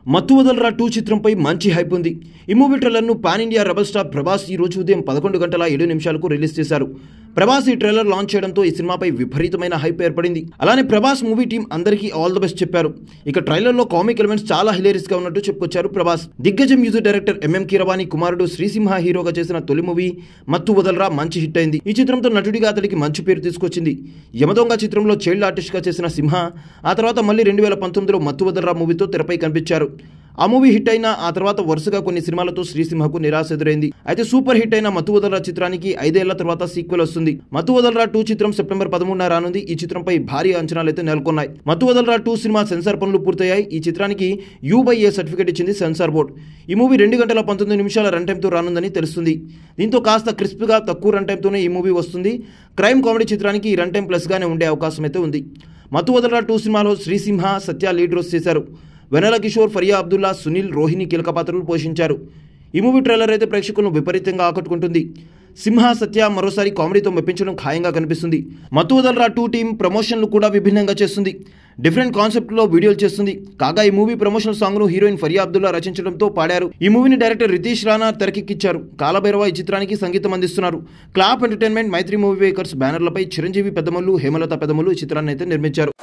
మత్తు వదలరా 2 చిత్రంపై మంచి హైప్ ఉంది. ఈ మూవీ ట్రైలర్ను pan India rebel star Prabhas ఈ రోజు ఉదయం 11:07 రిలీజ్ చేశారు. ప్రభాస్ ఈ ట్రైలర్ లాంచ్ చేయడంతో ఈ సినిమాపై విపరీతమైన హైప్ ఏర్పడింది. అలానే ప్రభాస్ మూవీ టీం అందరికీ ఆల్ ది బెస్ట్ చెప్పారు. ఇక ట్రైలర్లో కామిక్ ఎలిమెంట్స్ చాలా హిలేరియస్ గా ఉన్నట్టు చెప్పుకొచ్చారు ప్రభాస్. దిగ్గజ మ్యూజిక్ డైరెక్టర్ ఎంఎం కీరవాణి కుమారుడు శ్రీసింహ హీరోగా చేసిన తొలి మూవీ మత్తు వదలరా మంచి హిట్ అయింది. ఈ చిత్రంతో నటుడిగా అతడికి మంచి పేరు తీసుకొచ్చింది. యమదొంగ చిత్రంలో చైల్డ్ ఆర్టిస్ట్ గా చేసిన సింహ ఆ తర్వాత మళ్ళీ 2019లో మత్తు వదలరా మూవీతో తెరపై కనిపించారు. ఆ మూవీ హిట్ అయినా ఆ తర్వాత వరుసగా కొన్ని సినిమాలతో శ్రీసింహకు నిరాశ ఎదురైంది. అయితే సూపర్ హిట్ అయిన మత్తు వదలరా చిత్రానికి 5 ఏళ్ల తర్వాత సీక్వెల్ వస్తుంది. మత్తు వదలరా 2 చిత్రం సెప్టెంబర్ 13న రానుంది. ఈ చిత్రంపై భారీ అంచనాలైతే నెలకొన్నాయి. మత్తు వదలరా 2 సినిమా సెన్సార్ పనులు పూర్తయ్యాయి. ఈ చిత్రానికి U/A సర్టిఫికేట్ ఇచ్చింది సెన్సార్ బోర్డు. ఈ మూవీ 2 గంటల 19 నిమిషాల రన్ టైంతో రానుందని తెలుస్తుంది. దీంతో కాస్త క్రిస్ప్గా తక్కువ రన్ టైంతోనే ఈ మూవీ వస్తుంది. క్రైమ్ కామెడీ చిత్రానికి ఈ రన్ టైం ప్లస్గానే ఉండే అవకాశం అయితే ఉంది. మత్తు వదలరా 2 సినిమాలో శ్రీసింహ, సత్య లీడ్ రోల్స్ చేశారు. వెనెల కిషోర్, ఫరియా అబ్దుల్లా, సునీల్, రోహిణి కీలక పాత్రలు పోషించారు. ఈ మూవీ ట్రైలర్ అయితే ప్రేక్షకులను విపరీతంగా ఆకట్టుకుంటుంది. సింహ, సత్య మరోసారి కామెడీతో మెప్పించడం ఖాయంగా కనిపిస్తుంది. మత్తు వదలరా 2 టీం ప్రమోషన్లు కూడా విభిన్నంగా చేస్తుంది. డిఫరెంట్ కాన్సెప్ట్లో వీడియోలు చేస్తుంది. కాగా ఈ మూవీ ప్రమోషనల్ సాంగ్ను హీరోయిన్ ఫరియా అబ్దుల్లా రచించడంతో పాడారు. ఈ మూవీని డైరెక్టర్ రితీష్ రాణా తెరకెక్కించారు. కాలభైరవ ఈ చిత్రానికి సంగీతం అందిస్తున్నారు. Clap entertainment, Mythri movie makers బ్యానర్లపై చిరంజీవి పెద్దమల్లు, హేమలత పెద్దమల్లు ఈ చిత్రాన్ని అయితే నిర్మించారు.